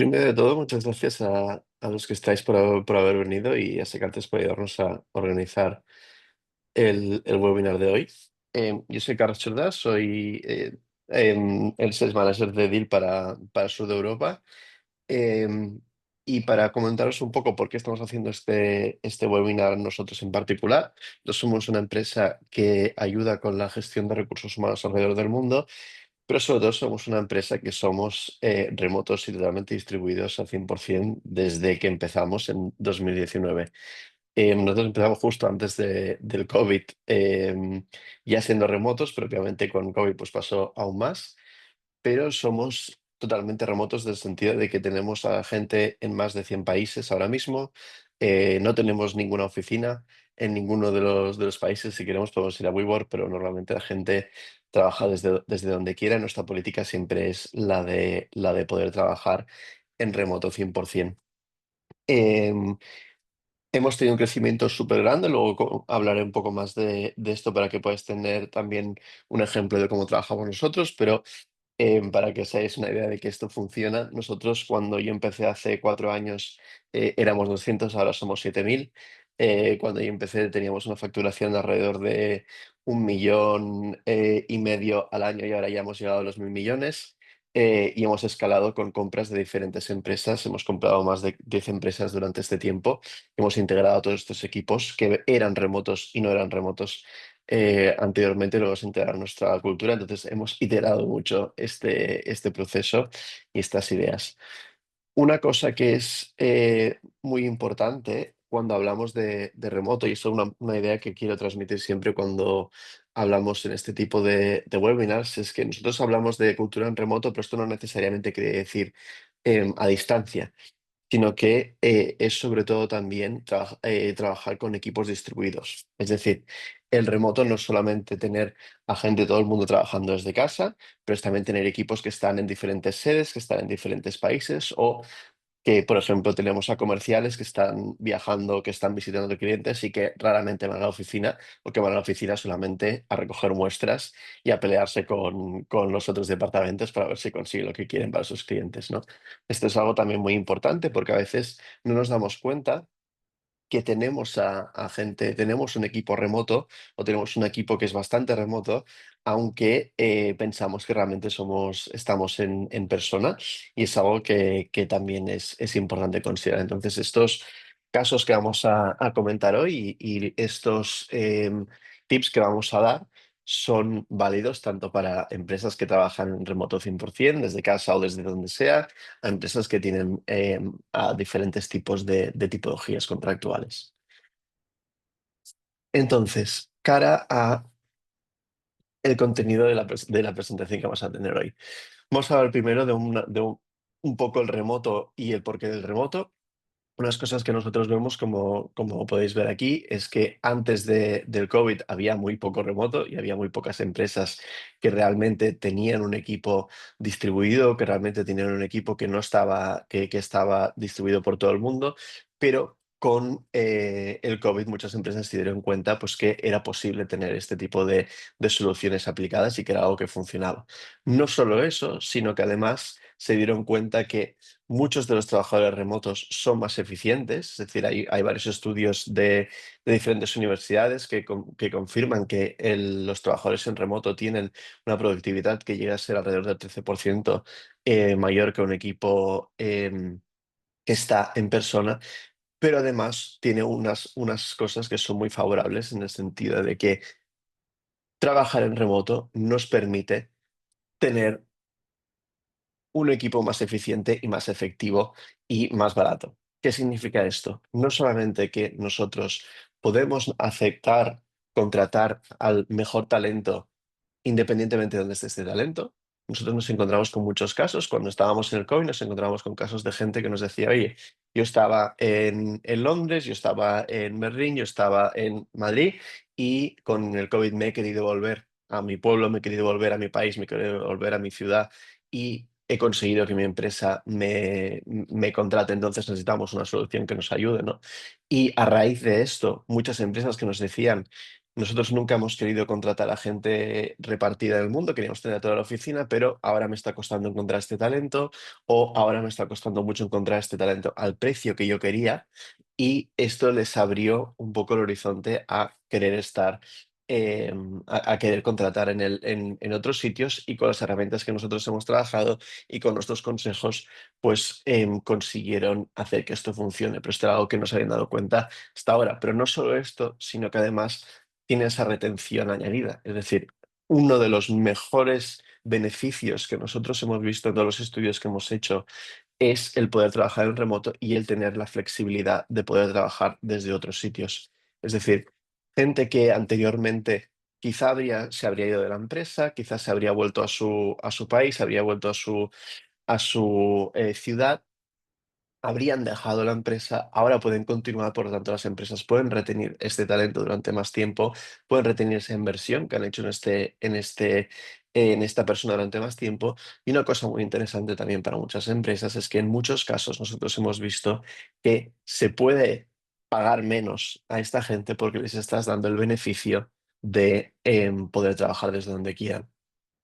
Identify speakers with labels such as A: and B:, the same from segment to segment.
A: Primero de todo, muchas gracias a los que estáis por haber venido y a Secartes por ayudarnos a organizar el webinar de hoy. Yo soy Carlos Chordás, soy el Sales Manager de Deal para el sur de Europa. Em, y para comentaros un poco por qué estamos haciendo este webinar nosotros en particular, nosotros somos una empresa que ayuda con la gestión de recursos humanos alrededor del mundo, pero sobre todo somos una empresa que somos remotos y totalmente distribuidos al 100% desde que empezamos en 2019. Nosotros empezamos justo antes del COVID, ya siendo remotos, pero obviamente con COVID pues pasó aún más, pero somos totalmente remotos en el sentido de que tenemos a gente en más de 100 países ahora mismo. No tenemos ninguna oficina en ninguno de los países. Si queremos podemos ir a WeWork, pero normalmente la gente trabaja desde donde quiera. Nuestra política siempre es la de poder trabajar en remoto 100%. Em, Hemos tenido un crecimiento súper grande, luego hablaré un poco más de esto para que podáis tener también un ejemplo de cómo trabajamos nosotros, pero para que os hagáis una idea de que esto funciona, nosotros cuando yo empecé hace 4 años éramos 200, ahora somos 7000. Cuando yo empecé teníamos una facturación de alrededor de 1,5 millones al año y ahora ya hemos llegado a los 1.000 millones. Y hemos escalado con compras de diferentes empresas. Hemos comprado más de 10 empresas durante este tiempo. Hemos integrado a todos estos equipos que eran remotos y no eran remotos anteriormente, luego se integra nuestra cultura, entonces hemos iterado mucho este proceso y estas ideas. Una cosa que es muy importante cuando hablamos de remoto, y esto es una idea que quiero transmitir siempre cuando hablamos en este tipo de webinars, es que nosotros hablamos de cultura en remoto, pero esto no necesariamente quiere decir a distancia, sino que es sobre todo también trabajar con equipos distribuidos. Es decir, el remoto no es solamente tener a gente, todo el mundo trabajando desde casa, pero es también tener equipos que están en diferentes sedes, que están en diferentes países o que, por ejemplo, tenemos a comerciales que están viajando, que están visitando clientes y que raramente van a la oficina o que van a la oficina solamente a recoger muestras y a pelearse con los otros departamentos para ver si consiguen lo que quieren para sus clientes, ¿no? Esto es algo también muy importante porque a veces no nos damos cuenta que tenemos a gente, tenemos un equipo remoto o tenemos un equipo que es bastante remoto, aunque pensamos que realmente estamos en persona y es algo que también es importante considerar. Entonces, estos casos que vamos a comentar hoy y estos tips que vamos a dar son válidos tanto para empresas que trabajan en remoto 100%, desde casa o desde donde sea, a empresas que tienen a diferentes tipos de tipologías contractuales. Entonces, cara a el contenido de la presentación que vamos a tener hoy. Vamos a hablar primero de un poco el remoto y el porqué del remoto. Unas cosas que nosotros vemos, como podéis ver aquí, es que antes del COVID había muy poco remoto y había muy pocas empresas que realmente tenían un equipo distribuido, que realmente tenían un equipo que no estaba, que estaba distribuido por todo el mundo, pero con el COVID muchas empresas se dieron cuenta pues, que era posible tener este tipo de soluciones aplicadas y que era algo que funcionaba. No solo eso, sino que además se dieron cuenta que muchos de los trabajadores remotos son más eficientes, es decir, hay varios estudios de diferentes universidades que confirman que los trabajadores en remoto tienen una productividad que llega a ser alrededor del 13% mayor que un equipo que está en persona, pero además tiene unas cosas que son muy favorables en el sentido de que trabajar en remoto nos permite tener un equipo más eficiente y más efectivo y más barato. ¿Qué significa esto? No solamente que nosotros podemos aceptar, contratar al mejor talento independientemente de dónde esté este talento. Nosotros nos encontramos con muchos casos. Cuando estábamos en el COVID, nos encontramos con casos de gente que nos decía, oye, yo estaba en Londres, yo estaba en Berlín, yo estaba en Madrid y con el COVID me he querido volver a mi pueblo, me he querido volver a mi país, me he querido volver a mi ciudad y he conseguido que mi empresa me contrate. Entonces necesitamos una solución que nos ayude, ¿no? Y a raíz de esto, muchas empresas que nos decían Nosotros nunca hemos querido contratar a gente repartida en el mundo, queríamos tener a toda la oficina, pero ahora me está costando encontrar este talento o ahora me está costando mucho encontrar este talento al precio que yo quería y esto les abrió un poco el horizonte a querer estar, a querer contratar en otros sitios y con las herramientas que nosotros hemos trabajado y con nuestros consejos, pues consiguieron hacer que esto funcione. Pero esto era algo que no se habían dado cuenta hasta ahora. Pero no solo esto, sino que además tiene esa retención añadida. Es decir, uno de los mejores beneficios que nosotros hemos visto en todos los estudios que hemos hecho es el poder trabajar en remoto y el tener la flexibilidad de poder trabajar desde otros sitios. Es decir, gente que anteriormente quizá se habría ido de la empresa, quizás se habría vuelto a su país, habría vuelto a su ciudad, habrían dejado la empresa, ahora pueden continuar, por lo tanto las empresas pueden retener este talento durante más tiempo, pueden retener esa inversión que han hecho en esta persona durante más tiempo. Y una cosa muy interesante también para muchas empresas es que en muchos casos nosotros hemos visto que se puede pagar menos a esta gente porque les estás dando el beneficio de poder trabajar desde donde quieran.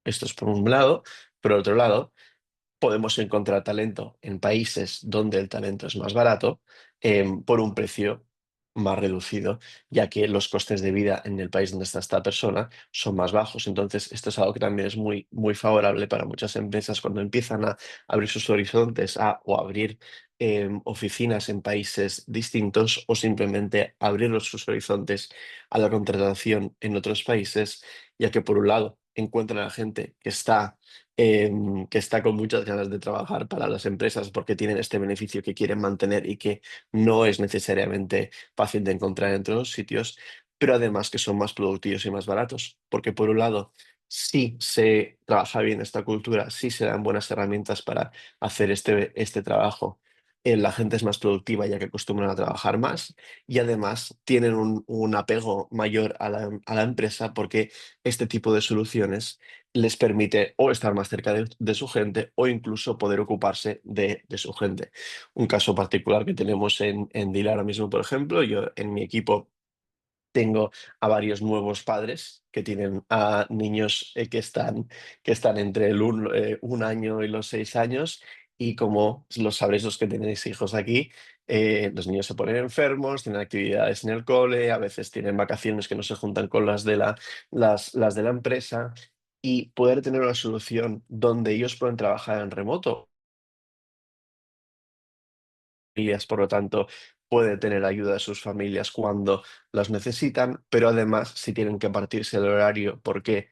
A: Esto es por un lado. Por otro lado, podemos encontrar talento en países donde el talento es más barato, por un precio más reducido, ya que los costes de vida en el país donde está esta persona son más bajos. Entonces, esto es algo que también es muy, muy favorable para muchas empresas cuando empiezan a abrir sus horizontes o abrir oficinas en países distintos o simplemente abrir sus horizontes a la contratación en otros países, ya que por un lado encuentran a gente que está con muchas ganas de trabajar para las empresas porque tienen este beneficio que quieren mantener y que no es necesariamente fácil de encontrar en todos los sitios, pero además que son más productivos y más baratos, porque por un lado, sí se trabaja bien esta cultura, sí se dan buenas herramientas para hacer este trabajo. La gente es más productiva ya que acostumbran a trabajar más y además tienen un apego mayor a la empresa porque este tipo de soluciones les permite o estar más cerca de su gente o incluso poder ocuparse de su gente. Un caso particular que tenemos en Deal ahora mismo, por ejemplo, yo en mi equipo tengo a varios nuevos padres que tienen a niños que están entre un año y los 6 años. Y como lo sabréis los que tenéis hijos aquí, los niños se ponen enfermos, tienen actividades en el cole, a veces tienen vacaciones que no se juntan con las de la empresa. Y poder tener una solución donde ellos pueden trabajar en remoto familias, por lo tanto, puede tener ayuda de sus familias cuando las necesitan, pero además, si tienen que partirse el horario porque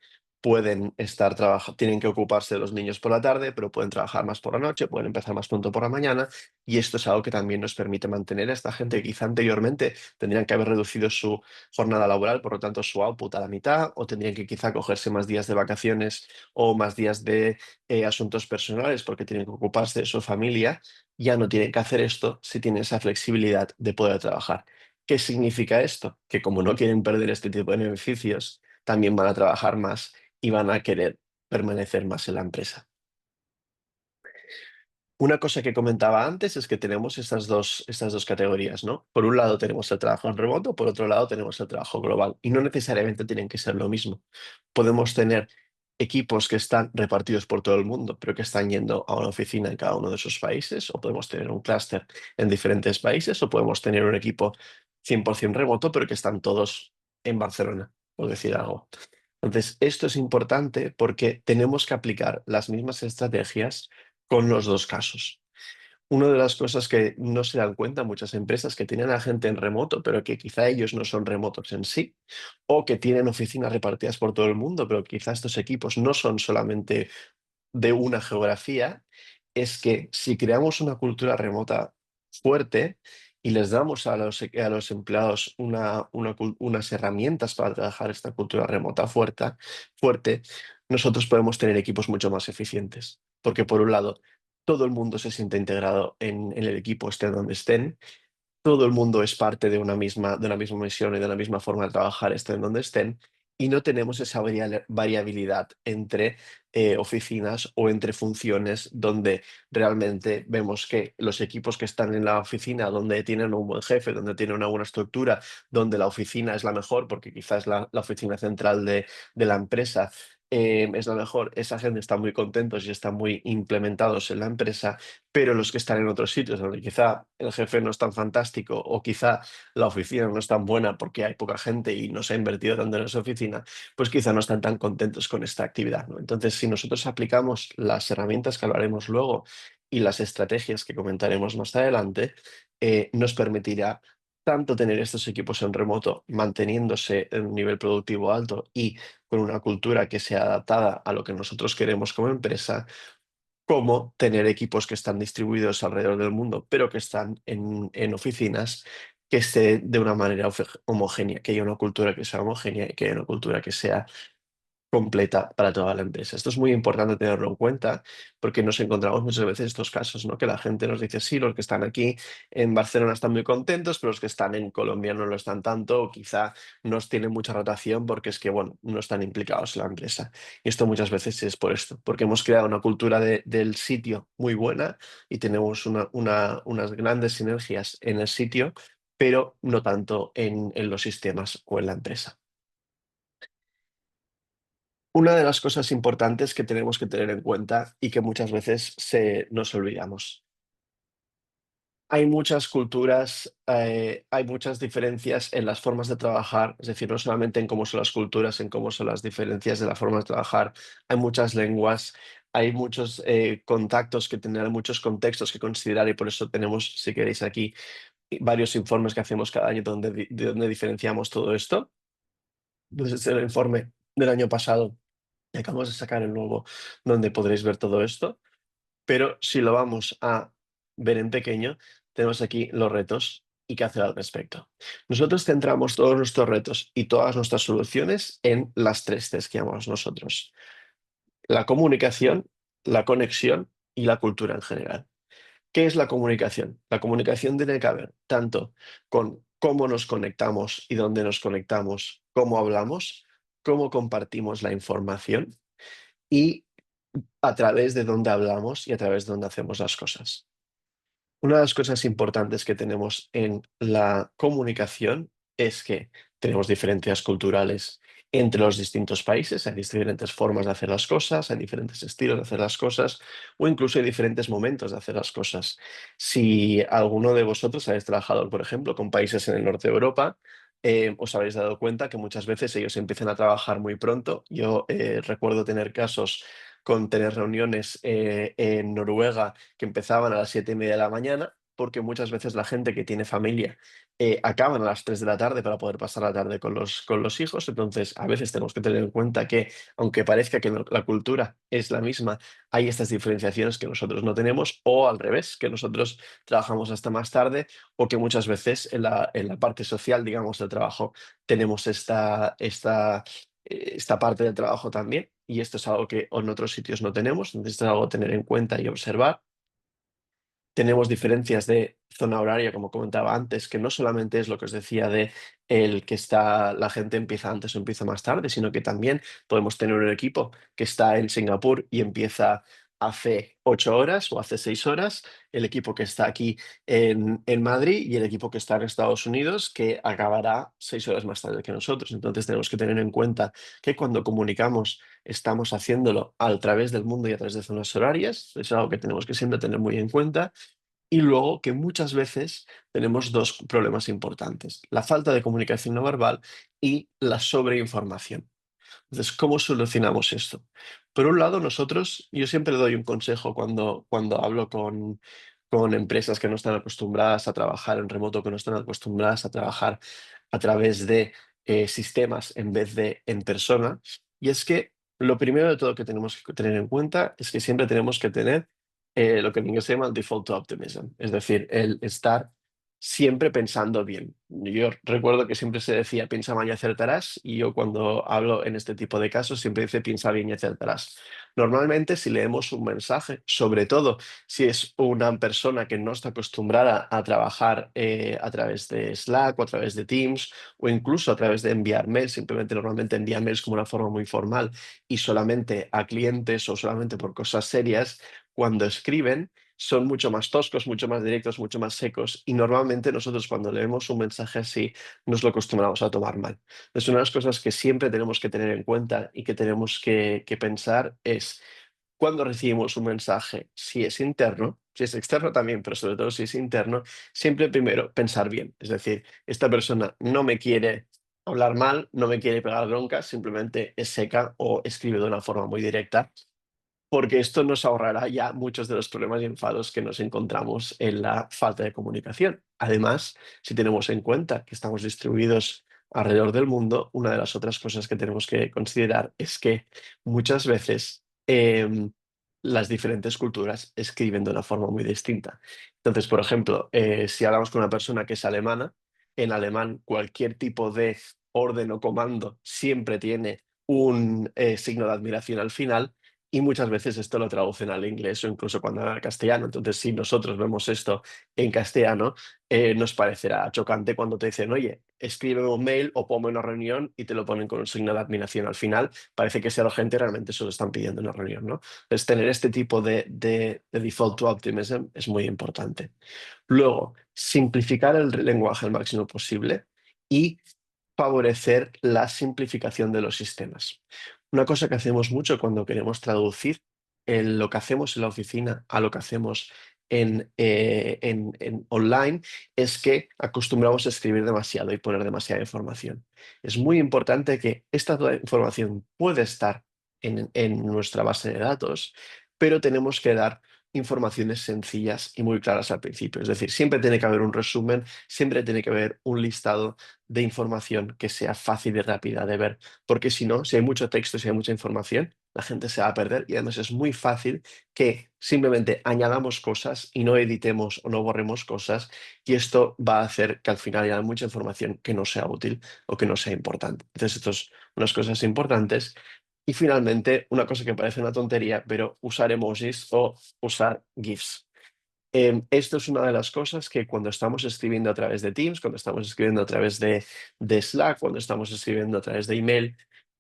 A: tienen que ocuparse de los niños por la tarde, pero pueden trabajar más por la noche, pueden empezar más pronto por la mañana, y esto es algo que también nos permite mantener a esta gente que quizá anteriormente tendrían que haber reducido su jornada laboral, por lo tanto, su output a la mitad, o tendrían que quizá cogerse más días de vacaciones o más días de asuntos personales porque tienen que ocuparse de su familia. Ya no tienen que hacer esto si tienen esa flexibilidad de poder trabajar. ¿Qué significa esto? Que como no quieren perder este tipo de beneficios, también van a trabajar más y van a querer permanecer más en la empresa. Una cosa que comentaba antes es que tenemos estas dos categorías, ¿no? Por un lado tenemos el trabajo en remoto, por otro lado tenemos el trabajo global y no necesariamente tienen que ser lo mismo. Podemos tener equipos que están repartidos por todo el mundo, pero que están yendo a una oficina en cada uno de sus países, o podemos tener un clúster en diferentes países, o podemos tener un equipo 100% remoto, pero que están todos en Barcelona, por decir algo. Entonces, esto es importante porque tenemos que aplicar las mismas estrategias con los dos casos. Una de las cosas que no se dan cuenta muchas empresas que tienen a gente en remoto, pero que quizá ellos no son remotos en sí, o que tienen oficinas repartidas por todo el mundo, pero quizá estos equipos no son solamente de una geografía, es que si creamos una cultura remota fuerte y les damos a los empleados unas herramientas para trabajar esta cultura remota fuerte, nosotros podemos tener equipos mucho más eficientes. Porque por un lado, todo el mundo se siente integrado en el equipo, estén donde estén, todo el mundo es parte de una misma misión y de una misma forma de trabajar, estén donde estén, y no tenemos esa variabilidad entre oficinas o entre funciones donde realmente vemos que los equipos que están en la oficina, donde tienen un buen jefe, donde tienen una buena estructura, donde la oficina es la mejor, porque quizás la oficina central de la empresa es la mejor, esa gente está muy contentos y están muy implementados en la empresa, pero los que están en otros sitios donde quizá el jefe no es tan fantástico o quizá la oficina no es tan buena porque hay poca gente y no se ha invertido tanto en esa oficina, pues quizá no están tan contentos con esta actividad, ¿no? Entonces, si nosotros aplicamos las herramientas que hablaremos luego y las estrategias que comentaremos más adelante, nos permitirá tanto tener estos equipos en remoto manteniéndose en un nivel productivo alto y con una cultura que sea adaptada a lo que nosotros queremos como empresa, como tener equipos que están distribuidos alrededor del mundo, pero que están en oficinas que esté de una manera homogénea, que haya una cultura que sea homogénea y que haya una cultura que sea completa para toda la empresa. Esto es muy importante tenerlo en cuenta porque nos encontramos muchas veces estos casos, ¿no? Que la gente nos dice, sí, los que están aquí en Barcelona están muy contentos, pero los que están en Colombia no lo están tanto, o quizá no tienen mucha rotación porque es que, bueno, no están implicados en la empresa. Y esto muchas veces es por esto, porque hemos creado una cultura del sitio muy buena y tenemos unas grandes sinergias en el sitio, pero no tanto en los sistemas o en la empresa. Una de las cosas importantes que tenemos que tener en cuenta y que muchas veces nos olvidamos. Hay muchas culturas, hay muchas diferencias en las formas de trabajar, es decir, no solamente en cómo son las culturas, en cómo son las diferencias de la forma de trabajar. Hay muchas lenguas, hay muchos contactos que tener, muchos contextos que considerar y por eso tenemos, si queréis aquí, varios informes que hacemos cada año de donde diferenciamos todo esto. Entonces, el informe del año pasado y acabamos de sacar el nuevo, donde podréis ver todo esto, pero si lo vamos a ver en pequeño, tenemos aquí los retos y qué hacer al respecto. Nosotros centramos todos nuestros retos y todas nuestras soluciones en las tres Cs que llamamos nosotros: la comunicación, la conexión y la cultura en general. ¿Qué es la comunicación? La comunicación tiene que ver tanto con cómo nos conectamos y dónde nos conectamos, cómo hablamos, cómo compartimos la información y a través de dónde hablamos y a través de dónde hacemos las cosas. Una de las cosas importantes que tenemos en la comunicación es que tenemos diferencias culturales entre los distintos países, hay diferentes formas de hacer las cosas, hay diferentes estilos de hacer las cosas o incluso hay diferentes momentos de hacer las cosas. Si alguno de vosotros habéis trabajado, por ejemplo, con países en el norte de Europa, os habréis dado cuenta que muchas veces ellos empiezan a trabajar muy pronto. Yo recuerdo tener casos con tener reuniones en Noruega que empezaban a las 7:30 de la mañana, porque muchas veces la gente que tiene familia acaban a las 3 de la tarde para poder pasar la tarde con los hijos. Entonces, a veces tenemos que tener en cuenta que, aunque parezca que la cultura es la misma, hay estas diferenciaciones que nosotros no tenemos, o al revés, que nosotros trabajamos hasta más tarde, o que muchas veces en la parte social, digamos, del trabajo, tenemos esta parte del trabajo también, y esto es algo que en otros sitios no tenemos, entonces esto es algo a tener en cuenta y observar. Tenemos diferencias de zona horaria, como comentaba antes, que no solamente es lo que os decía de el que la gente empieza antes o empieza más tarde, sino que también podemos tener un equipo que está en Singapur y empieza hace 8 horas o hace 6 horas, el equipo que está aquí en Madrid y el equipo que está en Estados Unidos que acabará 6 horas más tarde que nosotros. Entonces tenemos que tener en cuenta que cuando comunicamos estamos haciéndolo a través del mundo y a través de zonas horarias, es algo que tenemos que siempre tener muy en cuenta. Y luego que muchas veces tenemos dos problemas importantes: la falta de comunicación no verbal y la sobreinformación. Entonces, ¿cómo solucionamos esto? Por un lado, yo siempre doy un consejo cuando hablo con empresas que no están acostumbradas a trabajar en remoto, que no están acostumbradas a trabajar a través de sistemas en vez de en persona, y es que lo primero de todo que tenemos que tener en cuenta es que siempre tenemos que tener lo que en inglés se llama el default optimism, es decir, el estar siempre pensando bien. Yo recuerdo que siempre se decía piensa mal y acertarás, y yo cuando hablo en este tipo de casos siempre dice piensa bien y acertarás. Normalmente, si leemos un mensaje, sobre todo si es una persona que no está acostumbrada a trabajar a través de Slack o a través de Teams o incluso a través de enviar mails, simplemente normalmente envía mails como una forma muy formal y solamente a clientes o solamente por cosas serias, cuando escriben son mucho más toscos, mucho más directos, mucho más secos y normalmente nosotros cuando leemos un mensaje así nos lo acostumbramos a tomar mal. Es una de las cosas que siempre tenemos que tener en cuenta y que tenemos que pensar es cuando recibimos un mensaje, si es interno, si es externo también, pero sobre todo si es interno, siempre primero pensar bien. Es decir, esta persona no me quiere hablar mal, no me quiere pegar bronca, simplemente es seca o escribe de una forma muy directa porque esto nos ahorrará ya muchos de los problemas y enfados que nos encontramos en la falta de comunicación. Además, si tenemos en cuenta que estamos distribuidos alrededor del mundo, una de las otras cosas que tenemos que considerar es que muchas veces las diferentes culturas escriben de una forma muy distinta. Entonces, por ejemplo, si hablamos con una persona que es alemana, en alemán cualquier tipo de orden o comando siempre tiene un signo de admiración al final y muchas veces esto lo traducen al inglés o incluso cuando hablan castellano. Entonces, si nosotros vemos esto en castellano, nos parecerá chocante cuando te dicen, oye, escríbeme un mail o ponme una reunión y te lo ponen con un signo de admiración al final. Parece que sea la gente realmente solo están pidiendo una reunión, ¿no? Entonces, tener este tipo de default to optimism es muy importante. Luego, simplificar el lenguaje al máximo posible y favorecer la simplificación de los sistemas. Una cosa que hacemos mucho cuando queremos traducir lo que hacemos en la oficina a lo que hacemos en online es que acostumbramos a escribir demasiado y poner demasiada información. Es muy importante que esta toda información puede estar en nuestra base de datos, pero tenemos que dar informaciones sencillas y muy claras al principio. Es decir, siempre tiene que haber un resumen, siempre tiene que haber un listado de información que sea fácil y rápida de ver, porque si no, si hay mucho texto, si hay mucha información, la gente se va a perder y además es muy fácil que simplemente añadamos cosas y no editemos o no borremos cosas y esto va a hacer que al final haya mucha información que no sea útil o que no sea importante. Entonces, esto es unas cosas importantes. Y finalmente, una cosa que parece una tontería, pero usar emojis o usar GIFs. Esto es una de las cosas que cuando estamos escribiendo a través de Teams, cuando estamos escribiendo a través de Slack, cuando estamos escribiendo a través de email,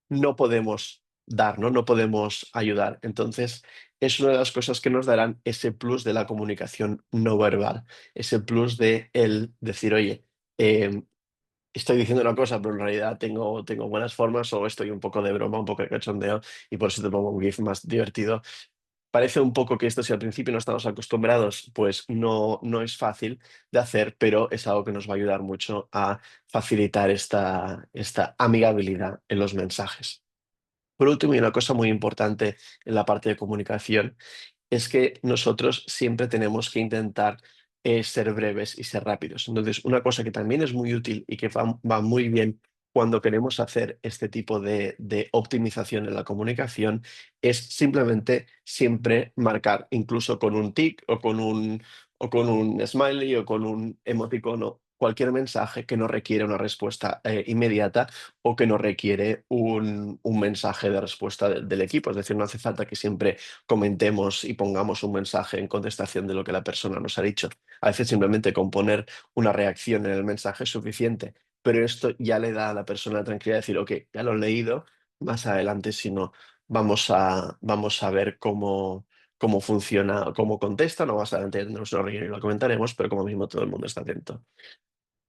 A: no podemos dar, ¿no? No podemos ayudar. Entonces, es una de las cosas que nos darán ese plus de la comunicación no verbal, ese plus de el decir, oye, estoy diciendo una cosa, pero en realidad tengo buenas formas o estoy un poco de broma, un poco de cachondeo y por eso te pongo un GIF más divertido. Parece un poco que esto, si al principio no estamos acostumbrados, pues no es fácil de hacer, pero es algo que nos va a ayudar mucho a facilitar esta amigabilidad en los mensajes. Por último, y una cosa muy importante en la parte de comunicación, es que nosotros siempre tenemos que intentar ser breves y ser rápidos. Entonces, una cosa que también es muy útil y que va muy bien cuando queremos hacer este tipo de optimización en la comunicación es simplemente siempre marcar, incluso con un tic o con un smiley o con un emoticono, cualquier mensaje que no requiere una respuesta inmediata o que no requiere un mensaje de respuesta del equipo. Es decir, no hace falta que siempre comentemos y pongamos un mensaje en contestación de lo que la persona nos ha dicho. A veces simplemente con poner una reacción en el mensaje es suficiente, pero esto ya le da a la persona la tranquilidad de decir, ok, ya lo he leído, más adelante si no, vamos a ver cómo funciona, cómo contesta, no más adelante tendremos una reunión y lo comentaremos, pero como mismo todo el mundo está atento.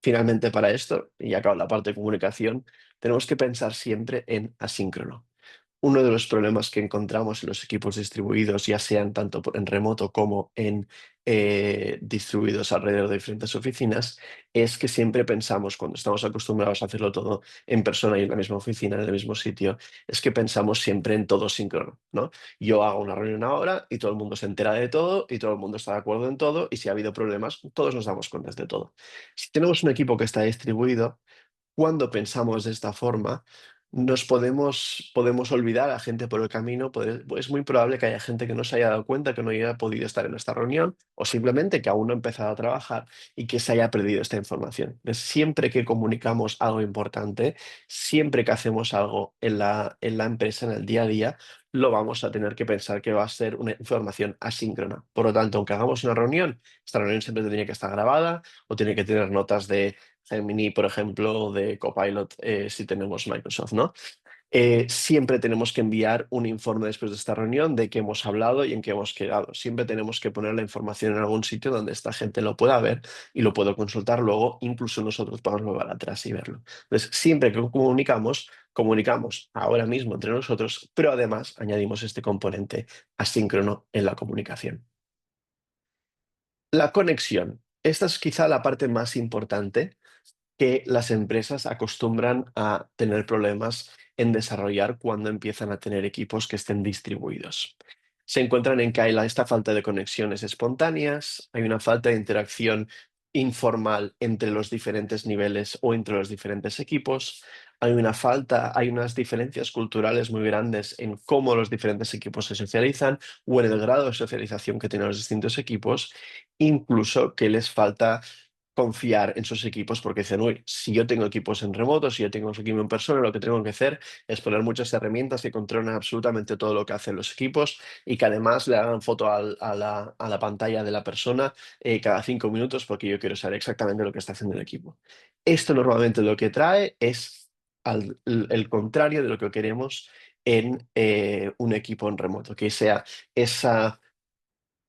A: Finalmente, para esto, y ya acaba la parte de comunicación, tenemos que pensar siempre en asíncrono. Uno de los problemas que encontramos en los equipos distribuidos, ya sean tanto en remoto como en distribuidos alrededor de diferentes oficinas, es que siempre pensamos, cuando estamos acostumbrados a hacerlo todo en persona y en la misma oficina, en el mismo sitio, es que pensamos siempre en todo síncrono, ¿no? Yo hago una reunión ahora y todo el mundo se entera de todo y todo el mundo está de acuerdo en todo y si ha habido problemas, todos nos damos cuenta de todo. Si tenemos un equipo que está distribuido, cuando pensamos de esta forma, podemos olvidar a gente por el camino. Es muy probable que haya gente que no se haya dado cuenta, que no haya podido estar en esta reunión o simplemente que aún no ha empezado a trabajar y que se haya perdido esta información. Entonces, siempre que comunicamos algo importante, siempre que hacemos algo en la empresa, en el día a día, lo vamos a tener que pensar que va a ser una información asíncrona. Por lo tanto, aunque hagamos una reunión, esta reunión siempre tendría que estar grabada o tiene que tener notas de Gemini, por ejemplo, o de Copilot, si tenemos Microsoft, ¿no? Siempre tenemos que enviar un informe después de esta reunión de qué hemos hablado y en qué hemos quedado. Siempre tenemos que poner la información en algún sitio donde esta gente lo pueda ver y lo pueda consultar luego, incluso nosotros podamos volver atrás y verlo. Entonces, siempre que comunicamos, comunicamos ahora mismo entre nosotros, pero además añadimos este componente asíncrono en la comunicación. La conexión. Esta es quizá la parte más importante que las empresas acostumbran a tener problemas en desarrollar cuando empiezan a tener equipos que estén distribuidos. Se encuentran en que hay esta falta de conexiones espontáneas, hay una falta de interacción informal entre los diferentes niveles o entre los diferentes equipos, hay unas diferencias culturales muy grandes en cómo los diferentes equipos se socializan o en el grado de socialización que tienen los distintos equipos, incluso que les falta confiar en sus equipos porque dicen, uy, si yo tengo equipos en remoto, si yo tengo un equipo en persona, lo que tengo que hacer es poner muchas herramientas que controlen absolutamente todo lo que hacen los equipos y que además le hagan foto a la pantalla de la persona cada 5 minutos porque yo quiero saber exactamente lo que está haciendo el equipo. Esto normalmente lo que trae es el contrario de lo que queremos en un equipo en remoto, que sea esa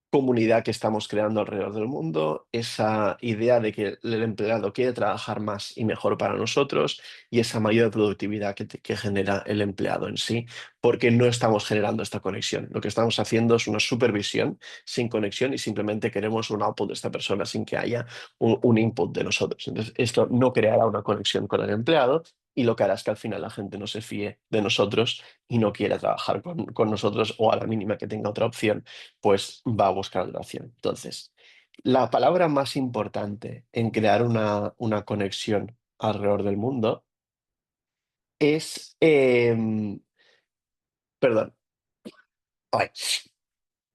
A: comunidad que estamos creando alrededor del mundo, esa idea de que el empleado quiere trabajar más y mejor para nosotros y esa mayor productividad que genera el empleado en sí, porque no estamos generando esta conexión. Lo que estamos haciendo es una supervisión sin conexión y simplemente queremos un output de esta persona sin que haya un input de nosotros. Entonces, esto no creará una conexión con el empleado y lo que hará es que al final la gente no se fíe de nosotros y no quiera trabajar con nosotros o a la mínima que tenga otra opción pues va a buscar la opción. Entonces, la palabra más importante en crear una conexión alrededor del mundo es, perdón, ay,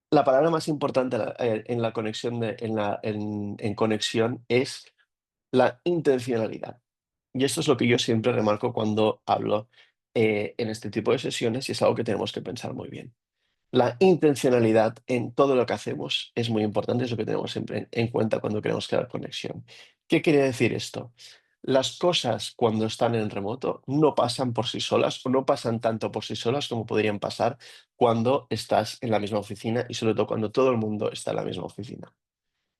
A: la palabra más importante en la conexión en conexión es la intencionalidad. Y esto es lo que yo siempre remarco cuando hablo en este tipo de sesiones y es algo que tenemos que pensar muy bien. La intencionalidad en todo lo que hacemos es muy importante, es lo que tenemos siempre en cuenta cuando queremos crear conexión. ¿Qué quiere decir esto? Las cosas cuando están en remoto no pasan por sí solas o no pasan tanto por sí solas como podrían pasar cuando estás en la misma oficina y sobre todo cuando todo el mundo está en la misma oficina.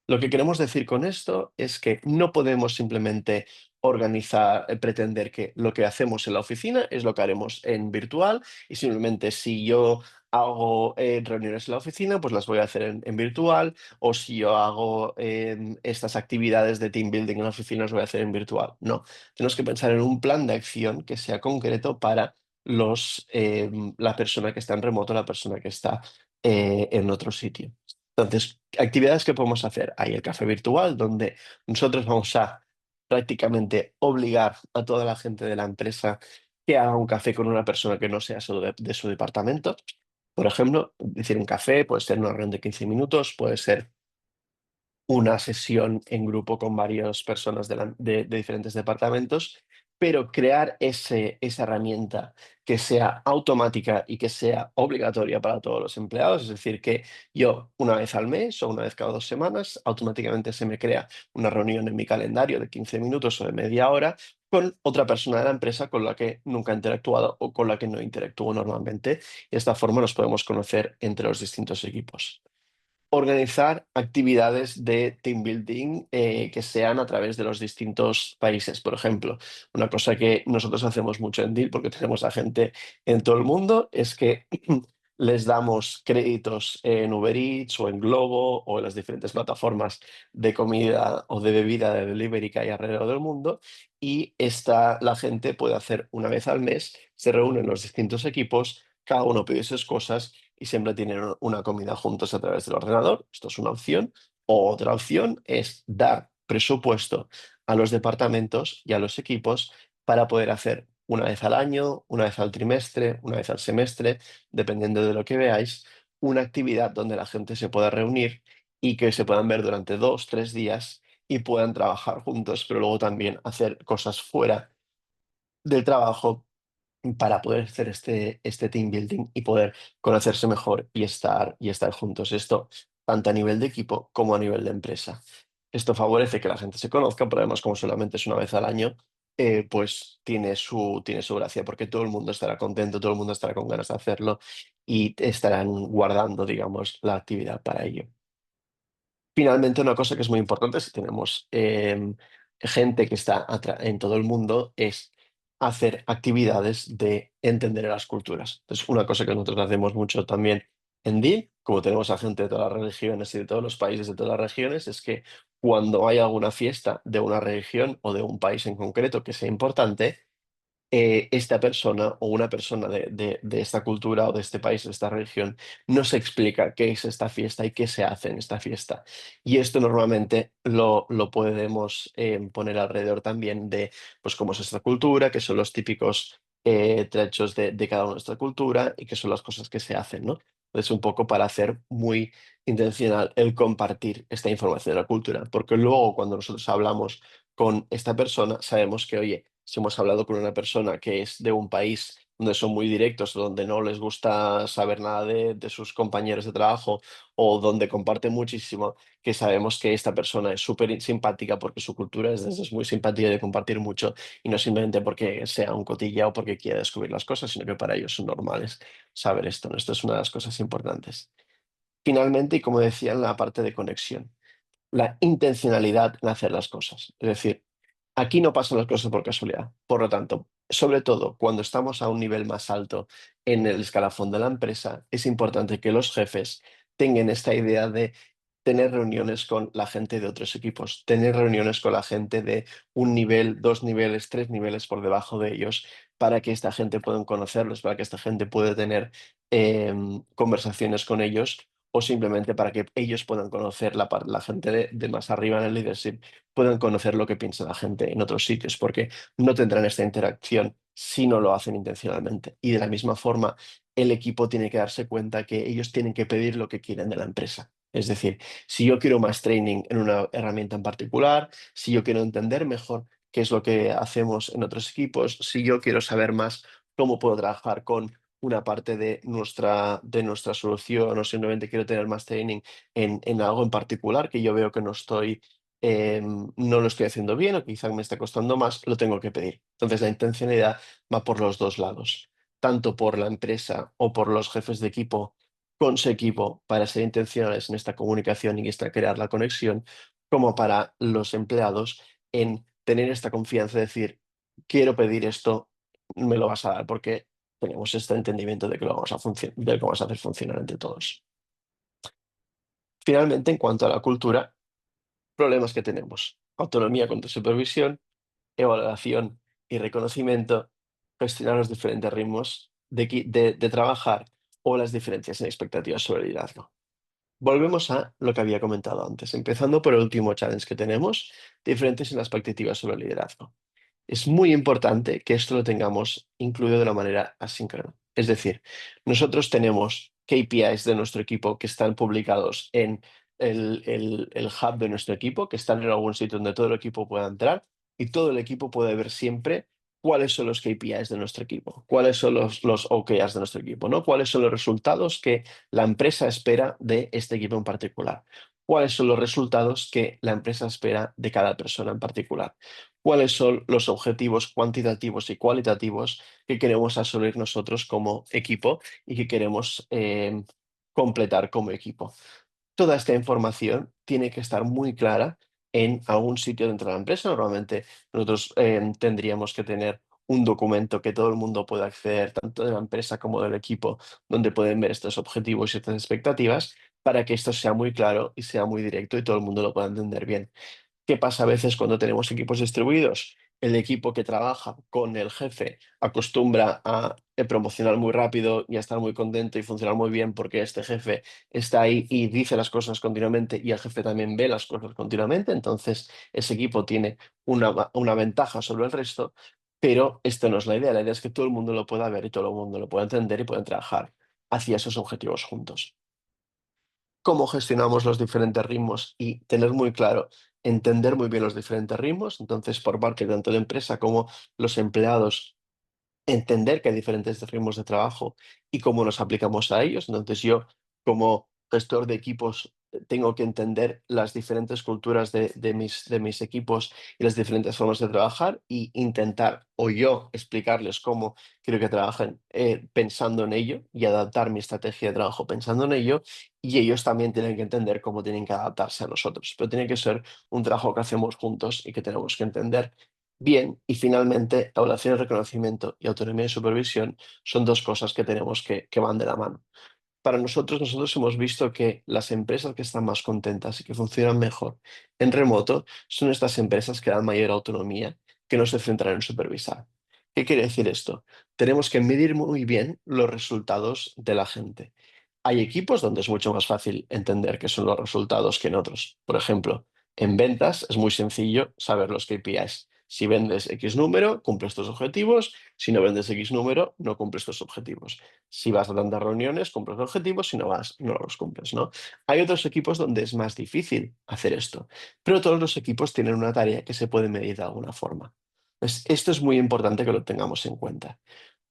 A: Lo que queremos decir con esto es que no podemos simplemente organizar, pretender que lo que hacemos en la oficina es lo que haremos en virtual y simplemente si yo hago reuniones en la oficina, pues las voy a hacer en virtual o si yo hago estas actividades de team building en la oficina, las voy a hacer en virtual. No, tenemos que pensar en un plan de acción que sea concreto para la persona que está en remoto, la persona que está en otro sitio. Entonces, actividades que podemos hacer. Hay el café virtual, donde nosotros vamos a prácticamente obligar a toda la gente de la empresa que haga un café con una persona que no sea solo de su departamento. Por ejemplo, decir un café puede ser una reunión de 15 minutos, puede ser una sesión en grupo con varias personas de diferentes departamentos, pero crear esa herramienta que sea automática y que sea obligatoria para todos los empleados, es decir, que yo una vez al mes o una vez cada 2 semanas, automáticamente se me crea una reunión en mi calendario de 15 minutos o de media hora con otra persona de la empresa con la que nunca he interactuado o con la que no interactúo normalmente. De esta forma nos podemos conocer entre los distintos equipos. Organizar actividades de team building que sean a través de los distintos países. Por ejemplo, una cosa que nosotros hacemos mucho en Deal, porque tenemos a gente en todo el mundo, es que les damos créditos en Uber Eats o en Globo o en las diferentes plataformas de comida o de bebida de delivery que hay alrededor del mundo. Y la gente puede hacer una vez al mes, se reúnen los distintos equipos, cada uno pide sus cosas y siempre tienen una comida juntos a través del ordenador. Esto es una opción. Otra opción es dar presupuesto a los departamentos y a los equipos para poder hacer una vez al año, una vez al trimestre, una vez al semestre, dependiendo de lo que veáis, una actividad donde la gente se pueda reunir y que se puedan ver durante 2, 3 días y puedan trabajar juntos, pero luego también hacer cosas fuera del trabajo para poder hacer este team building y poder conocerse mejor y estar juntos. Esto tanto a nivel de equipo como a nivel de empresa. Esto favorece que la gente se conozca, pero además como solamente es una vez al año, pues tiene su gracia, porque todo el mundo estará contento, todo el mundo estará con ganas de hacerlo y estarán guardando, digamos, la actividad para ello. Finalmente, una cosa que es muy importante si tenemos gente que está en todo el mundo es hacer actividades de entender las culturas. Entonces, una cosa que nosotros hacemos mucho también en DIL, como tenemos a gente de todas las religiones y de todos los países de todas las regiones, es que cuando hay alguna fiesta de una religión o de un país en concreto que sea importante, esta persona o una persona de esta cultura o de este país, de esta religión, nos explica qué es esta fiesta y qué se hace en esta fiesta. Y esto normalmente lo podemos poner alrededor también de pues, cómo es esta cultura, qué son los típicos trechos de cada una de nuestra cultura y qué son las cosas que se hacen, ¿no? Es un poco para hacer muy intencional el compartir esta información de la cultura, porque luego cuando nosotros hablamos con esta persona, sabemos que, oye, si hemos hablado con una persona que es de un país donde son muy directos, donde no les gusta saber nada de sus compañeros de trabajo o donde comparte muchísimo, que sabemos que esta persona es súper simpática porque su cultura es muy simpática de compartir mucho y no simplemente porque sea un cotilla o porque quiera descubrir las cosas, sino que para ellos son normales saber esto, ¿no? Esto es una de las cosas importantes. Finalmente, y como decía, en la parte de conexión la intencionalidad en hacer las cosas. Es decir, aquí no pasan las cosas por casualidad. Por lo tanto, sobre todo cuando estamos a un nivel más alto en el escalafón de la empresa, es importante que los jefes tengan esta idea de tener reuniones con la gente de otros equipos, tener reuniones con la gente de un nivel, dos niveles, tres niveles por debajo de ellos, para que esta gente pueda conocerlos, para que esta gente pueda tener conversaciones con ellos o simplemente para que ellos puedan conocer la gente de más arriba en el leadership, puedan conocer lo que piensa la gente en otros sitios, porque no tendrán esta interacción si no lo hacen intencionalmente. Y de la misma forma, el equipo tiene que darse cuenta que ellos tienen que pedir lo que quieren de la empresa. Es decir, si yo quiero más training en una herramienta en particular, si yo quiero entender mejor qué es lo que hacemos en otros equipos, si yo quiero saber más cómo puedo trabajar con una parte de nuestra solución o simplemente quiero tener más training en algo en particular que yo veo que no lo estoy haciendo bien o quizá me está costando más, lo tengo que pedir. Entonces la intencionalidad va por los dos lados, tanto por la empresa o por los jefes de equipo con su equipo para ser intencionales en esta comunicación y esta crear la conexión, como para los empleados en tener esta confianza de decir, quiero pedir esto, me lo vas a dar porque tenemos este entendimiento de que lo vamos a hacer funcionar entre todos. Finalmente, en cuanto a la cultura, problemas que tenemos. Autonomía contra supervisión, evaluación y reconocimiento, gestionar los diferentes ritmos de trabajar o las diferencias en expectativas sobre el liderazgo. Volvemos a lo que había comentado antes, empezando por el último challenge que tenemos, diferentes en las expectativas sobre el liderazgo. Es muy importante que esto lo tengamos incluido de una manera asíncrona. Es decir, nosotros tenemos KPIs de nuestro equipo que están publicados en el hub de nuestro equipo, que están en algún sitio donde todo el equipo pueda entrar y todo el equipo puede ver siempre cuáles son los KPIs de nuestro equipo, cuáles son los OKRs de nuestro equipo, ¿no? Cuáles son los resultados que la empresa espera de este equipo en particular, cuáles son los resultados que la empresa espera de cada persona en particular, cuáles son los objetivos cuantitativos y cualitativos que queremos asumir nosotros como equipo y que queremos completar como equipo. Toda esta información tiene que estar muy clara en algún sitio dentro de la empresa. Normalmente nosotros tendríamos que tener un documento que todo el mundo pueda acceder, tanto de la empresa como del equipo, donde pueden ver estos objetivos y estas expectativas, para que esto sea muy claro y sea muy directo y todo el mundo lo pueda entender bien. ¿Qué pasa a veces cuando tenemos equipos distribuidos? El equipo que trabaja con el jefe acostumbra a promocionar muy rápido y a estar muy contento y funcionar muy bien porque este jefe está ahí y dice las cosas continuamente y el jefe también ve las cosas continuamente. Entonces, ese equipo tiene una ventaja sobre el resto, pero esto no es la idea. La idea es que todo el mundo lo pueda ver y todo el mundo lo pueda entender y pueda trabajar hacia esos objetivos juntos. Cómo gestionamos los diferentes ritmos y tener muy claro, entender muy bien los diferentes ritmos. Entonces, por parte tanto de empresa como los empleados, entender que hay diferentes ritmos de trabajo y cómo nos aplicamos a ellos. Entonces yo, como gestor de equipos, tengo que entender las diferentes culturas de mis equipos y las diferentes formas de trabajar y intentar o yo explicarles cómo quiero que trabajen pensando en ello y adaptar mi estrategia de trabajo pensando en ello. Y ellos también tienen que entender cómo tienen que adaptarse a nosotros. Pero tiene que ser un trabajo que hacemos juntos y que tenemos que entender bien. Y finalmente, evaluación y reconocimiento y autonomía de supervisión son dos cosas que tenemos que van de la mano. Para nosotros hemos visto que las empresas que están más contentas y que funcionan mejor en remoto son estas empresas que dan mayor autonomía, que no se centran en supervisar. ¿Qué quiere decir esto? Tenemos que medir muy bien los resultados de la gente. Hay equipos donde es mucho más fácil entender qué son los resultados que en otros. Por ejemplo, en ventas es muy sencillo saber los KPIs. Si vendes X número, cumples estos objetivos. Si no vendes X número, no cumples estos objetivos. Si vas a tantas reuniones, cumples los objetivos. Si no vas, no los cumples, ¿no? Hay otros equipos donde es más difícil hacer esto, pero todos los equipos tienen una tarea que se puede medir de alguna forma. Esto es muy importante que lo tengamos en cuenta.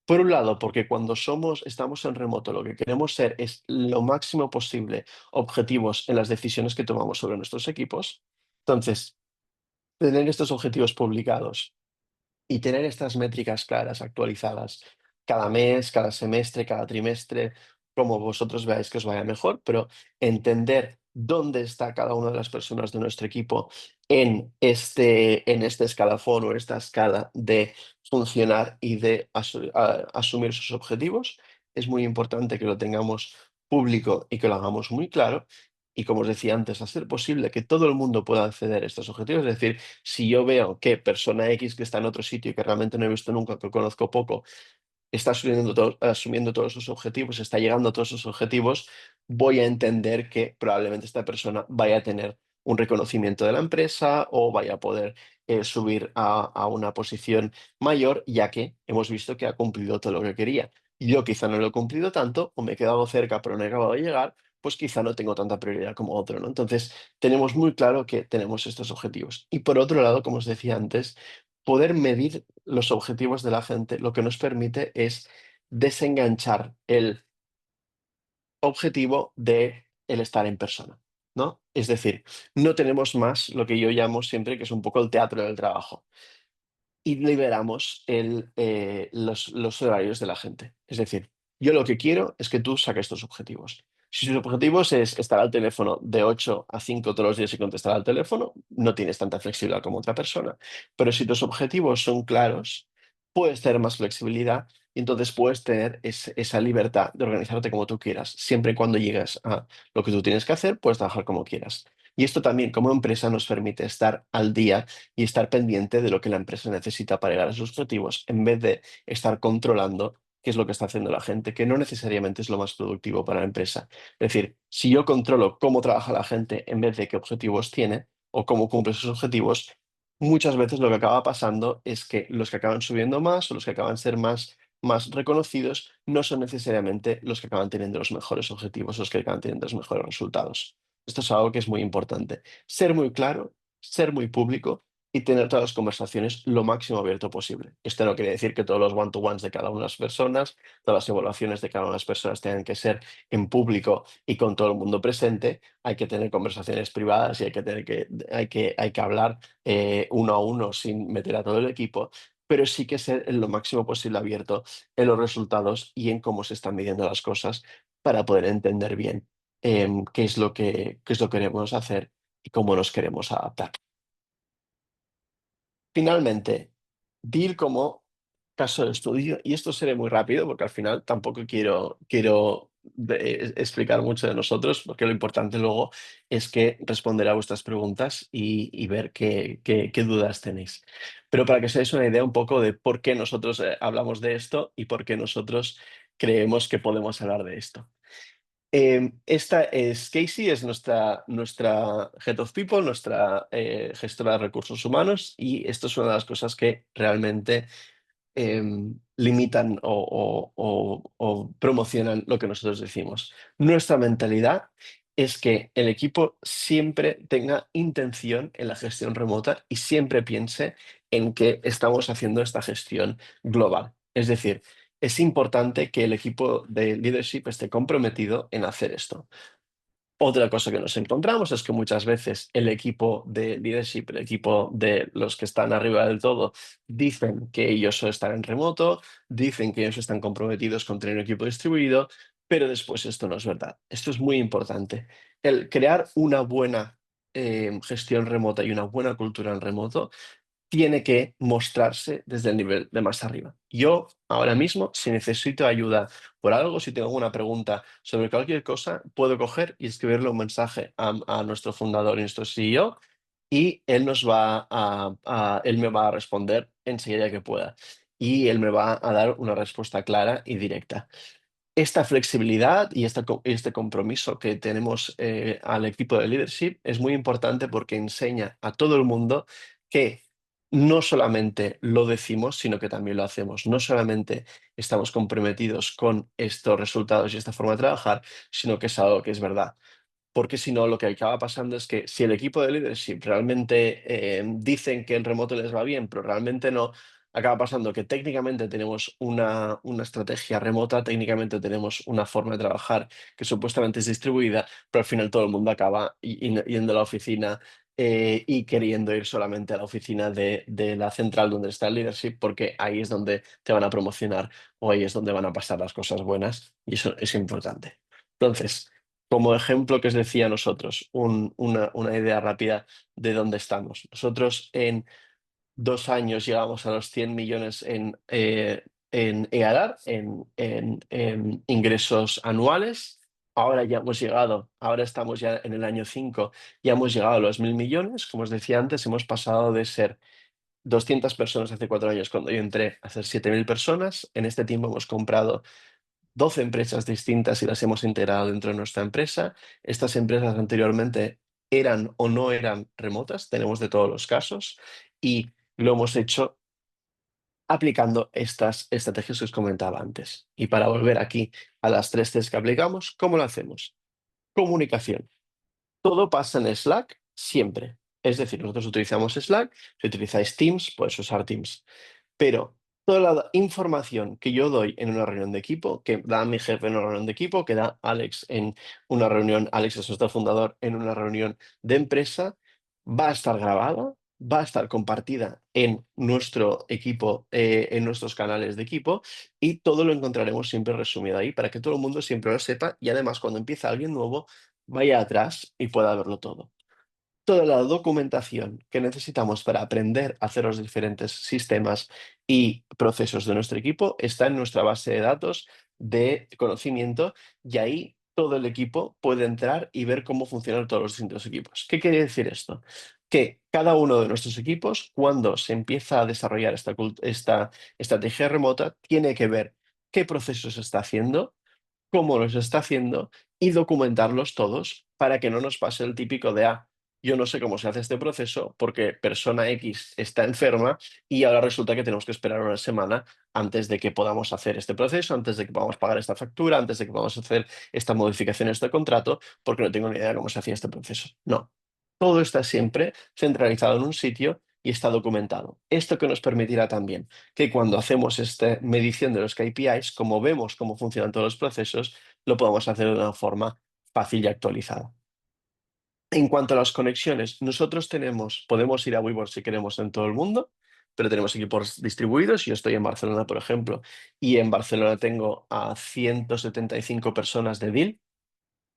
A: Por un lado, porque cuando estamos en remoto, lo que queremos ser es lo máximo posible objetivos en las decisiones que tomamos sobre nuestros equipos. Entonces, tener estos objetivos publicados y tener estas métricas claras, actualizadas, cada mes, cada semestre, cada trimestre, como vosotros veáis que os vaya mejor, pero entender dónde está cada una de las personas de nuestro equipo en este escalafón o en esta escala de funcionar y de asumir sus objetivos, es muy importante que lo tengamos público y que lo hagamos muy claro. Y como os decía antes, hacer posible que todo el mundo pueda acceder a estos objetivos, es decir, si yo veo que persona X que está en otro sitio y que realmente no he visto nunca, que conozco poco, está asumiendo todos sus objetivos, está llegando a todos sus objetivos, voy a entender que probablemente esta persona vaya a tener un reconocimiento de la empresa o vaya a poder subir a una posición mayor, ya que hemos visto que ha cumplido todo lo que quería. Yo quizá no lo he cumplido tanto o me he quedado cerca pero no he acabado de llegar, pues quizá no tengo tanta prioridad como otro, ¿no? Entonces, tenemos muy claro que tenemos estos objetivos. Y por otro lado, como os decía antes, poder medir los objetivos de la gente, lo que nos permite es desenganchar el objetivo de el estar en persona, ¿no? Es decir, no tenemos más lo que yo llamo siempre que es un poco el teatro del trabajo y liberamos los horarios de la gente. Es decir, yo lo que quiero es que tú saques tus objetivos. Si tus objetivos es estar al teléfono de 8 a 5 todos los días y contestar al teléfono, no tienes tanta flexibilidad como otra persona. Pero si tus objetivos son claros, puedes tener más flexibilidad y entonces puedes tener esa libertad de organizarte como tú quieras. Siempre y cuando llegues a lo que tú tienes que hacer, puedes trabajar como quieras. Y esto también como empresa nos permite estar al día y estar pendiente de lo que la empresa necesita para llegar a sus objetivos, en vez de estar controlando qué es lo que está haciendo la gente, que no necesariamente es lo más productivo para la empresa. Es decir, si yo controlo cómo trabaja la gente en vez de qué objetivos tiene o cómo cumple sus objetivos, muchas veces lo que acaba pasando es que los que acaban subiendo más o los que acaban ser más reconocidos no son necesariamente los que acaban teniendo los mejores objetivos, los que acaban teniendo los mejores resultados. Esto es algo que es muy importante. Ser muy claro, ser muy público y tener todas las conversaciones lo máximo abierto posible. Esto no quiere decir que todos los one-to-ones de cada una de las personas, todas las evaluaciones de cada una de las personas tengan que ser en público y con todo el mundo presente. Hay que tener conversaciones privadas y hay que hablar uno a uno sin meter a todo el equipo, pero sí que ser en lo máximo posible abierto en los resultados y en cómo se están midiendo las cosas para poder entender bien qué es lo que queremos hacer y cómo nos queremos adaptar. Finalmente, DIR como caso de estudio, y esto seré muy rápido porque al final tampoco quiero explicar mucho de nosotros, porque lo importante luego es que responder a vuestras preguntas y ver qué dudas tenéis. Pero para que os hagáis una idea un poco de por qué nosotros hablamos de esto y por qué nosotros creemos que podemos hablar de esto. Esta es Casey, es nuestra Head of People, nuestra gestora de recursos humanos, y esto es una de las cosas que realmente limitan o promocionan lo que nosotros decimos. Nuestra mentalidad es que el equipo siempre tenga intención en la gestión remota y siempre piense en que estamos haciendo esta gestión global. Es decir, es importante que el equipo de leadership esté comprometido en hacer esto. Otra cosa que nos encontramos es que muchas veces el equipo de leadership, el equipo de los que están arriba del todo, dicen que ellos solo están en remoto, dicen que ellos están comprometidos con tener un equipo distribuido, pero después esto no es verdad. Esto es muy importante. El crear una buena gestión remota y una buena cultura en remoto tiene que mostrarse desde el nivel de más arriba. Yo ahora mismo, si necesito ayuda por algo, si tengo alguna pregunta sobre cualquier cosa, puedo coger y escribirle un mensaje a nuestro fundador y nuestro CEO y él me va a responder enseguida que pueda. Y él me va a dar una respuesta clara y directa. Esta flexibilidad y este compromiso que tenemos al equipo de leadership es muy importante porque enseña a todo el mundo que no solamente lo decimos, sino que también lo hacemos. No solamente estamos comprometidos con estos resultados y esta forma de trabajar, sino que es algo que es verdad. Porque si no, lo que acaba pasando es que si el equipo de leadership realmente dicen que el remoto les va bien, pero realmente no, acaba pasando que técnicamente tenemos una estrategia remota, técnicamente tenemos una forma de trabajar que supuestamente es distribuida, pero al final todo el mundo acaba yendo a la oficina y queriendo ir solamente a la oficina de la central donde está el leadership, porque ahí es donde te van a promocionar o ahí es donde van a pasar las cosas buenas y eso es importante. Entonces, como ejemplo que os decía nosotros, una idea rápida de dónde estamos. Nosotros en 2 años llegamos a los 100 millones en ARR, en ingresos anuales. Ahora ya hemos llegado, ahora estamos ya en el año 5, ya hemos llegado a los 1.000 millones. Como os decía antes, hemos pasado de ser 200 personas hace 4 años cuando yo entré a ser 7.000 personas. En este tiempo hemos comprado 12 empresas distintas y las hemos integrado dentro de nuestra empresa. Estas empresas anteriormente eran o no eran remotas, tenemos de todos los casos y lo hemos hecho aplicando estas estrategias que os comentaba antes. Y para volver aquí a las 3 Cs que aplicamos, ¿cómo lo hacemos? Comunicación. Todo pasa en Slack siempre. Es decir, nosotros utilizamos Slack, si utilizáis Teams, puedes usar Teams. Pero toda la información que yo doy en una reunión de equipo, que da mi jefe en una reunión de equipo, que da Alex en una reunión, Alex es nuestro fundador, en una reunión de empresa, va a estar grabada, va a estar compartida en nuestro equipo, en nuestros canales de equipo, y todo lo encontraremos siempre resumido ahí para que todo el mundo siempre lo sepa y además cuando empieza alguien nuevo, vaya atrás y pueda verlo todo. Toda la documentación que necesitamos para aprender a hacer los diferentes sistemas y procesos de nuestro equipo está en nuestra base de datos de conocimiento y ahí todo el equipo puede entrar y ver cómo funcionan todos los distintos equipos. ¿Qué quiere decir esto? Que cada uno de nuestros equipos, cuando se empieza a desarrollar esta estrategia remota, tiene que ver qué procesos está haciendo, cómo los está haciendo y documentarlos todos para que no nos pase el típico de, yo no sé cómo se hace este proceso porque persona X está enferma y ahora resulta que tenemos que esperar una semana antes de que podamos hacer este proceso, antes de que podamos pagar esta factura, antes de que podamos hacer esta modificación, este contrato, porque no tengo ni idea de cómo se hacía este proceso. No, todo está siempre centralizado en un sitio y está documentado. Esto que nos permitirá también que cuando hacemos esta medición de los KPIs, como vemos cómo funcionan todos los procesos, lo podamos hacer de una forma fácil y actualizada. En cuanto a las conexiones, nosotros podemos ir a WeWork si queremos en todo el mundo, pero tenemos equipos distribuidos. Yo estoy en Barcelona, por ejemplo, y en Barcelona tengo a 175 personas de deal.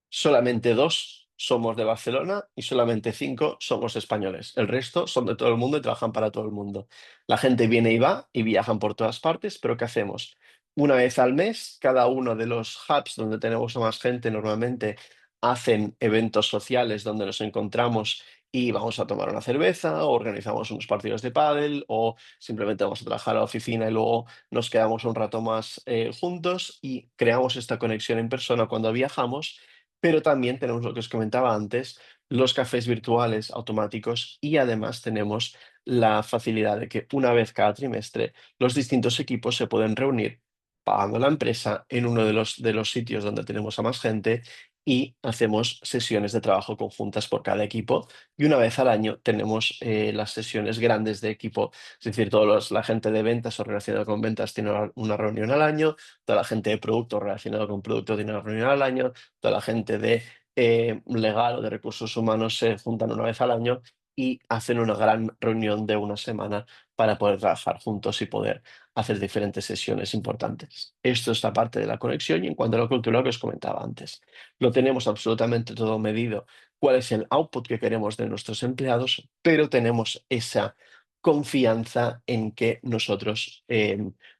A: Solamente dos somos de Barcelona y solamente 5 somos españoles. El resto son de todo el mundo y trabajan para todo el mundo. La gente viene y va y viajan por todas partes, pero ¿qué hacemos? Una vez al mes, cada uno de los hubs donde tenemos a más gente normalmente hacen eventos sociales donde nos encontramos y vamos a tomar una cerveza o organizamos unos partidos de pádel o simplemente vamos a trabajar a la oficina y luego nos quedamos un rato más juntos y creamos esta conexión en persona cuando viajamos, pero también tenemos lo que os comentaba antes, los cafés virtuales automáticos y además tenemos la facilidad de que una vez cada trimestre los distintos equipos se pueden reunir pagando la empresa en uno de los sitios donde tenemos a más gente y hacemos sesiones de trabajo conjuntas por cada equipo. Y una vez al año tenemos las sesiones grandes de equipo, es decir, la gente de ventas o relacionada con ventas tiene una reunión al año, toda la gente de producto relacionado con producto tiene una reunión al año, toda la gente de legal o de recursos humanos se juntan una vez al año y hacen una gran reunión de una semana para poder trabajar juntos y poder hacer diferentes sesiones importantes. Esto es la parte de la conexión y en cuanto a la cultura, lo que os comentaba antes. Lo tenemos absolutamente todo medido, cuál es el output que queremos de nuestros empleados, pero tenemos esa confianza en que nosotros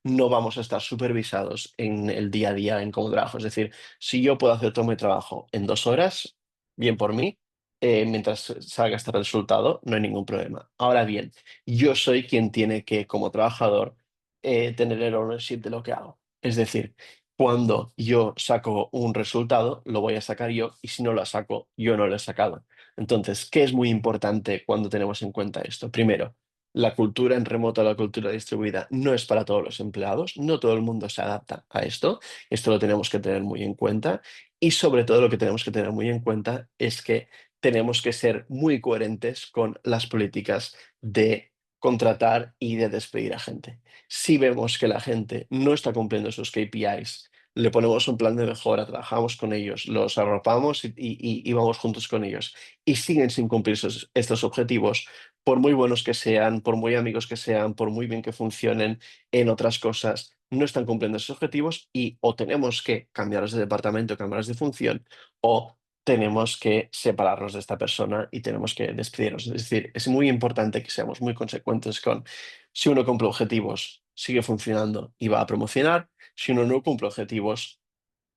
A: no vamos a estar supervisados en el día a día, en cómo trabajo. Es decir, si yo puedo hacer todo mi trabajo en 2 horas, bien por mí, mientras salga este resultado, no hay ningún problema. Ahora bien, yo soy quien tiene que, como trabajador, tener el ownership de lo que hago. Es decir, cuando yo saco un resultado, lo voy a sacar yo y si no lo saco, yo no lo he sacado. Entonces, ¿qué es muy importante cuando tenemos en cuenta esto? Primero, la cultura en remoto, la cultura distribuida, no es para todos los empleados, no todo el mundo se adapta a esto. Esto lo tenemos que tener muy en cuenta y sobre todo lo que tenemos que tener muy en cuenta es que tenemos que ser muy coherentes con las políticas de contratar y de despedir a gente. Si vemos que la gente no está cumpliendo sus KPIs, le ponemos un plan de mejora, trabajamos con ellos, los arropamos y vamos juntos con ellos y siguen sin cumplir estos objetivos, por muy buenos que sean, por muy amigos que sean, por muy bien que funcionen en otras cosas, no están cumpliendo esos objetivos y o tenemos que cambiarlos de departamento, cambiarlos de función o tenemos que separarnos de esta persona y tenemos que despedirnos. Es decir, es muy importante que seamos muy consecuentes con si uno cumple objetivos, sigue funcionando y va a promocionar. Si uno no cumple objetivos,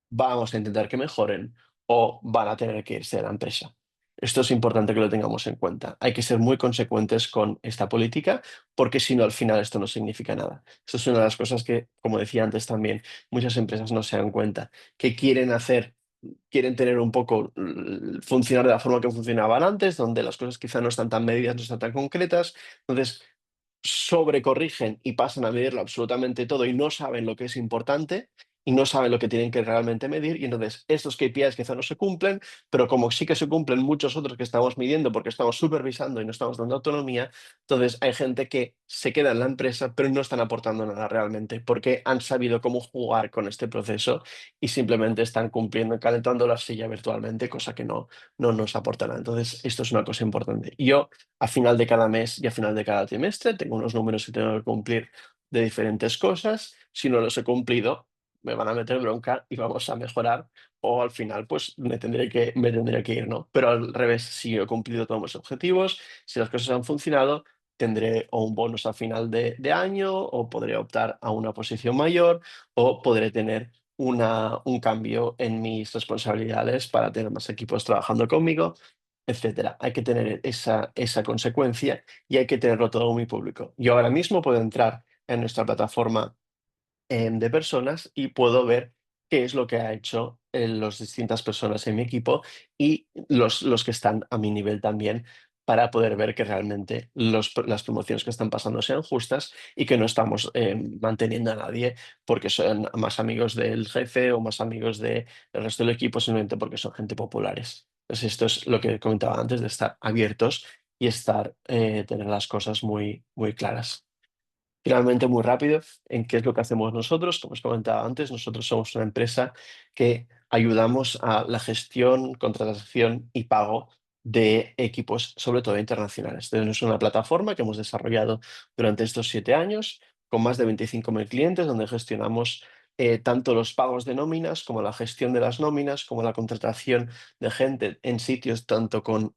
A: vamos a intentar que mejoren o van a tener que irse de la empresa. Esto es importante que lo tengamos en cuenta. Hay que ser muy consecuentes con esta política porque si no, al final esto no significa nada. Esto es una de las cosas que, como decía antes también, muchas empresas no se dan cuenta, que quieren tener un poco, funcionar de la forma que funcionaban antes, donde las cosas quizá no están tan medidas, no están tan concretas. Entonces, sobrecorrigen y pasan a medirlo absolutamente todo y no saben lo que es importante y no saben lo que tienen que realmente medir. Y entonces estos KPIs quizá no se cumplen, pero como sí que se cumplen muchos otros que estamos midiendo porque estamos supervisando y no estamos dando autonomía, entonces hay gente que se queda en la empresa pero no están aportando nada realmente porque han sabido cómo jugar con este proceso y simplemente están cumpliendo, calentando la silla virtualmente, cosa que no nos aporta nada. Entonces esto es una cosa importante. Yo a final de cada mes y a final de cada trimestre tengo unos números que tengo que cumplir de diferentes cosas. Si no los he cumplido, me van a meter bronca y vamos a mejorar o al final pues me tendré que ir, ¿no? Pero al revés, si he cumplido todos mis objetivos, si las cosas han funcionado, tendré o un bonus a final de año o podré optar a una posición mayor o podré tener un cambio en mis responsabilidades para tener más equipos trabajando conmigo, etcétera. Hay que tener esa consecuencia y hay que tenerlo todo muy público. Yo ahora mismo puedo entrar en nuestra plataforma de personas y puedo ver qué es lo que ha hecho las distintas personas en mi equipo y los que están a mi nivel también para poder ver que realmente las promociones que están pasando sean justas y que no estamos manteniendo a nadie porque son más amigos del jefe o más amigos del resto del equipo simplemente porque son gente populares. Entonces esto es lo que comentaba antes de estar abiertos y tener las cosas muy, muy claras. Finalmente, muy rápido, en qué es lo que hacemos nosotros. Como os comentaba antes, nosotros somos una empresa que ayudamos a la gestión, contratación y pago de equipos, sobre todo internacionales. Tenemos una plataforma que hemos desarrollado durante estos 7 años con más de 25.000 clientes, donde gestionamos tanto los pagos de nóminas como la gestión de las nóminas, como la contratación de gente en sitios tanto con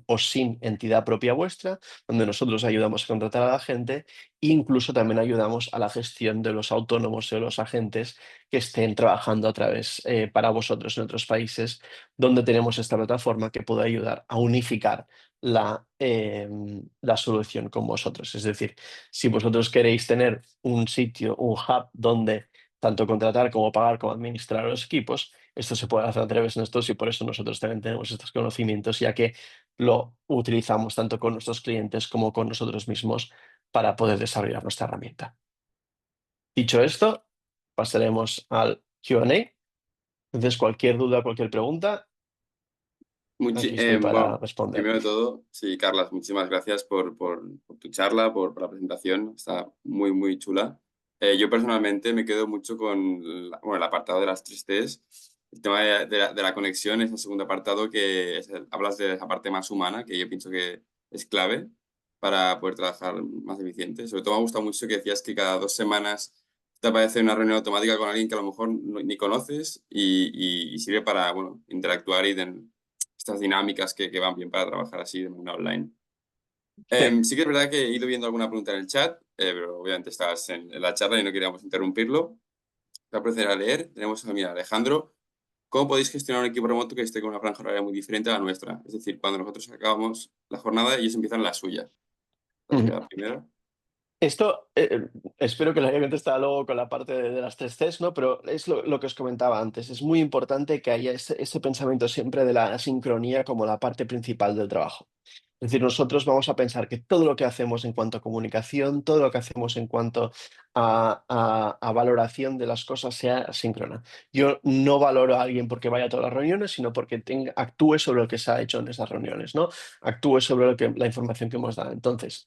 A: o sin entidad propia vuestra, donde nosotros ayudamos a contratar a la gente. Incluso también ayudamos a la gestión de los autónomos y de los agentes que estén trabajando a través para vosotros en otros países, donde tenemos esta plataforma que puede ayudar a unificar la solución con vosotros. Es decir, si vosotros queréis tener un sitio, un hub donde tanto contratar como pagar como administrar los equipos, esto se puede hacer a través de nosotros y por eso nosotros también tenemos estos conocimientos, ya que lo utilizamos tanto con nuestros clientes como con nosotros mismos para poder desarrollar nuestra herramienta. Dicho esto, pasaremos al Q&A. Entonces, cualquier duda, cualquier pregunta, Aquí estoy para
B: Bueno,
A: responder.
B: primero de todo, sí, Carlas, muchísimas gracias por tu charla, por la presentación. Está muy, muy chula. Yo personalmente me quedo mucho con bueno, el apartado de las tres Ts. El tema de la conexión es el segundo apartado que hablas de esa parte más humana, que yo pienso que es clave para poder trabajar más eficiente. Sobre todo me ha gustado mucho que decías que cada 2 semanas te aparece una reunión automática con alguien que a lo mejor ni conoces y sirve para, bueno, interactuar y estas dinámicas que van bien para trabajar así de manera online.
A: Sí.
B: Sí que es verdad que he ido viendo alguna pregunta en el chat, pero obviamente estabas en la charla y no queríamos interrumpirlo. Voy a proceder a leer. Tenemos a, mira, Alejandro. ¿Cómo podéis gestionar un equipo remoto que esté con una franja horaria muy diferente a la nuestra? Es decir, cuando nosotros acabamos la jornada, ellos empiezan la suya. Esta
A: Ujú.
B: sería la primera.
A: Esto, espero que lo haya contestado luego con la parte de las 3 Cs, ¿no? Pero es lo que os comentaba antes. Es muy importante que haya ese pensamiento siempre de la sincronía como la parte principal del trabajo. Es decir, nosotros vamos a pensar que todo lo que hacemos en cuanto a comunicación, todo lo que hacemos en cuanto a valoración de las cosas sea síncrona. Yo no valoro a alguien porque vaya a todas las reuniones, sino porque actúe sobre lo que se ha hecho en esas reuniones, ¿no? Actúe sobre la información que hemos dado. Entonces,